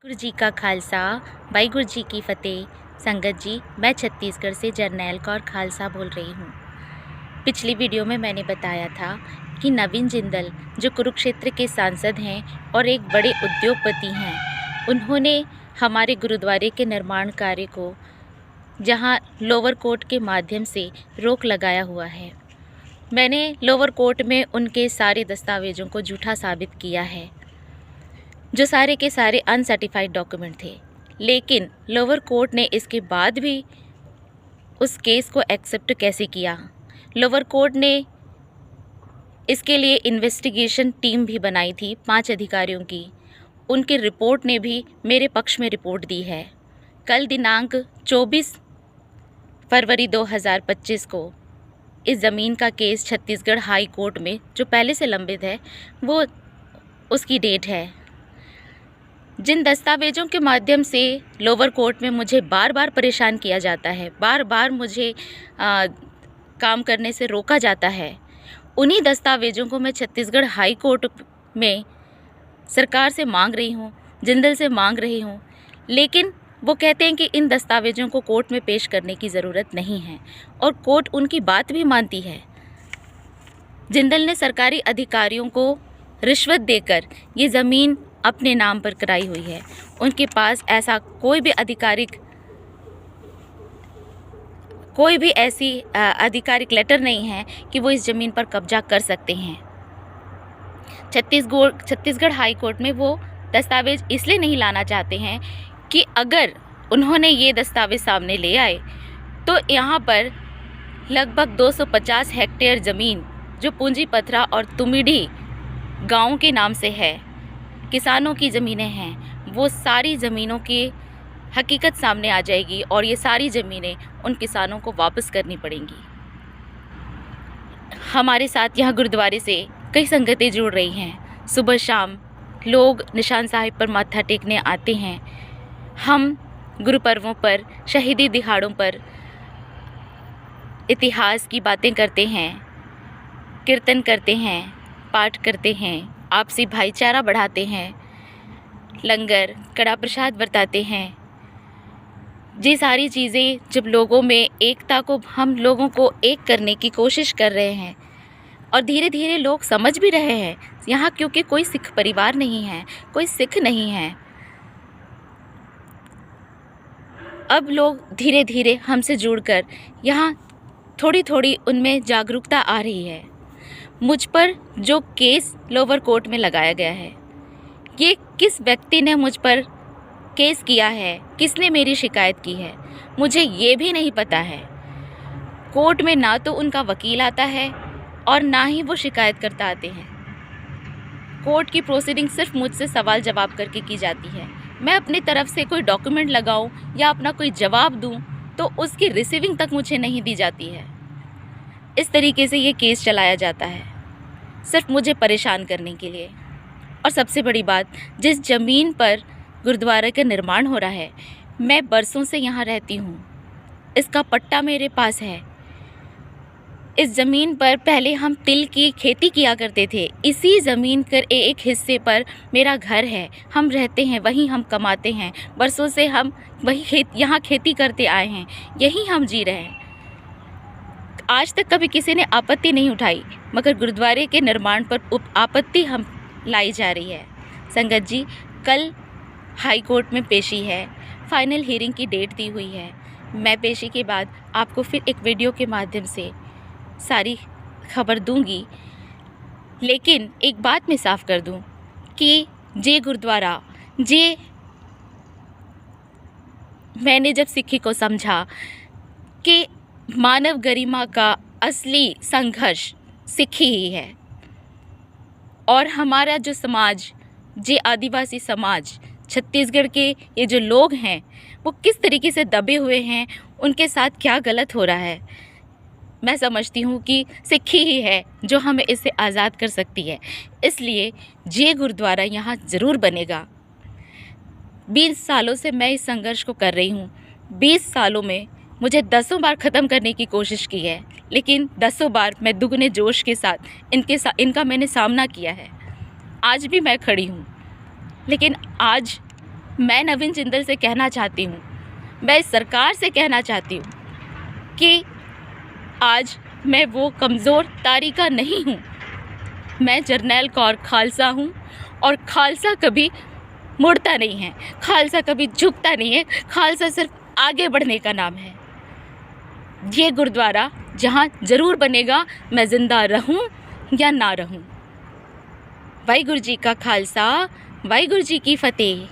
गुरु जी का खालसा, वाहिगुरु जी की फतेह। संगत जी, मैं छत्तीसगढ़ से जरनैल कौर खालसा बोल रही हूँ। पिछली वीडियो में मैंने बताया था कि नवीन जिंदल जो कुरुक्षेत्र के सांसद हैं और एक बड़े उद्योगपति हैं, उन्होंने हमारे गुरुद्वारे के निर्माण कार्य को जहाँ लोअर कोर्ट के माध्यम से रोक लगाया हुआ है, मैंने लोअर कोर्ट में उनके सारे दस्तावेज़ों को झूठा साबित किया है, जो सारे के सारे अनसर्टिफाइड डॉक्यूमेंट थे। लेकिन लोअर कोर्ट ने इसके बाद भी उस केस को एक्सेप्ट कैसे किया? लोअर कोर्ट ने इसके लिए इन्वेस्टिगेशन टीम भी बनाई थी 5 अधिकारियों की। उनकी रिपोर्ट ने भी मेरे पक्ष में रिपोर्ट दी है। कल दिनांक 24 फरवरी 2025 को इस ज़मीन का केस छत्तीसगढ़ हाई कोर्ट में, जो पहले से लंबित है, वो उसकी डेट है। जिन दस्तावेज़ों के माध्यम से लोअर कोर्ट में मुझे बार बार परेशान किया जाता है, बार बार मुझे काम करने से रोका जाता है, उन्हीं दस्तावेज़ों को मैं छत्तीसगढ़ हाई कोर्ट में सरकार से मांग रही हूँ, जिंदल से मांग रही हूँ। लेकिन वो कहते हैं कि इन दस्तावेज़ों को कोर्ट में पेश करने की ज़रूरत नहीं है और कोर्ट उनकी बात भी मानती है। जिंदल ने सरकारी अधिकारियों को रिश्वत देकर ये ज़मीन अपने नाम पर कराई हुई है। उनके पास ऐसा कोई भी ऐसी आधिकारिक लेटर नहीं है कि वो इस ज़मीन पर कब्जा कर सकते हैं। छत्तीसगढ़ हाई कोर्ट में वो दस्तावेज इसलिए नहीं लाना चाहते हैं कि अगर उन्होंने ये दस्तावेज सामने ले आए तो यहाँ पर लगभग 250 हेक्टेयर ज़मीन जो पूंजी पथरा और तुमिडी गाँव के नाम से है, किसानों की ज़मीनें हैं, वो सारी ज़मीनों की हकीकत सामने आ जाएगी और ये सारी ज़मीनें उन किसानों को वापस करनी पड़ेंगी। हमारे साथ यहाँ गुरुद्वारे से कई संगतें जुड़ रही हैं। सुबह शाम लोग निशान साहिब पर माथा टेकने आते हैं। हम गुरु पर्वों पर, शहीदी दिहाड़ों पर इतिहास की बातें करते हैं, कीर्तन करते हैं, पाठ करते हैं, आपसी भाईचारा बढ़ाते हैं, लंगर कड़ा प्रसाद बरताते हैं। ये सारी चीज़ें जब लोगों में एकता को, हम लोगों को एक करने की कोशिश कर रहे हैं और धीरे धीरे लोग समझ भी रहे हैं यहाँ, क्योंकि कोई सिख परिवार नहीं है, कोई सिख नहीं है। अब लोग धीरे धीरे हमसे जुड़कर यहाँ थोड़ी थोड़ी उनमें जागरूकता आ रही है। मुझ पर जो केस लोअर कोर्ट में लगाया गया है, ये किस व्यक्ति ने मुझ पर केस किया है, किसने मेरी शिकायत की है, मुझे ये भी नहीं पता है। कोर्ट में ना तो उनका वकील आता है और ना ही वो शिकायत करता आते हैं। कोर्ट की प्रोसीडिंग सिर्फ मुझसे सवाल जवाब करके की जाती है। मैं अपनी तरफ से कोई डॉक्यूमेंट लगाऊं या अपना कोई जवाब दूं तो उसकी रिसीविंग तक मुझे नहीं दी जाती है। इस तरीके से ये केस चलाया जाता है सिर्फ मुझे परेशान करने के लिए। और सबसे बड़ी बात, जिस ज़मीन पर गुरुद्वारे का निर्माण हो रहा है, मैं बरसों से यहाँ रहती हूँ, इसका पट्टा मेरे पास है। इस ज़मीन पर पहले हम तिल की खेती किया करते थे। इसी ज़मीन कर एक हिस्से पर मेरा घर है, हम रहते हैं, वहीं हम कमाते हैं। बरसों से हम यहाँ खेती करते आए हैं, यहीं हम जी रहे हैं। आज तक कभी किसी ने आपत्ति नहीं उठाई, मगर गुरुद्वारे के निर्माण पर आपत्ति हम लाई जा रही है। संगत जी, कल हाई कोर्ट में पेशी है, फाइनल हियरिंग की डेट दी हुई है। मैं पेशी के बाद आपको फिर एक वीडियो के माध्यम से सारी खबर दूंगी। लेकिन एक बात मैं साफ कर दूं कि जे गुरुद्वारा, जे मैंने जब सिक्खी को समझा कि मानव गरिमा का असली संघर्ष सिक्खी ही है, और हमारा जो समाज, जे आदिवासी समाज, छत्तीसगढ़ के ये जो लोग हैं, वो किस तरीके से दबे हुए हैं, उनके साथ क्या गलत हो रहा है, मैं समझती हूँ कि सिक्खी ही है जो हमें इससे आज़ाद कर सकती है। इसलिए जे गुरुद्वारा यहाँ ज़रूर बनेगा। 20 सालों से मैं इस संघर्ष को कर रही हूँ। 20 सालों में मुझे 10 बार ख़त्म करने की कोशिश की है, लेकिन 10 बार मैं दुगने जोश के साथ इनका मैंने सामना किया है। आज भी मैं खड़ी हूँ, लेकिन आज मैं नवीन जिंदल से कहना चाहती हूँ, मैं इस सरकार से कहना चाहती हूँ कि आज मैं वो कमज़ोर तारिका नहीं हूँ, मैं जरनैल कौर खालसा हूँ और खालसा कभी मुड़ता नहीं है, खालसा कभी झुकता नहीं है, खालसा सिर्फ आगे बढ़ने का नाम है। ये गुरुद्वारा जहाँ ज़रूर बनेगा, मैं ज़िंदा रहूँ या ना रहूँ। वाहिगुरु जी का खालसा, वाहिगुरु जी की फतेह।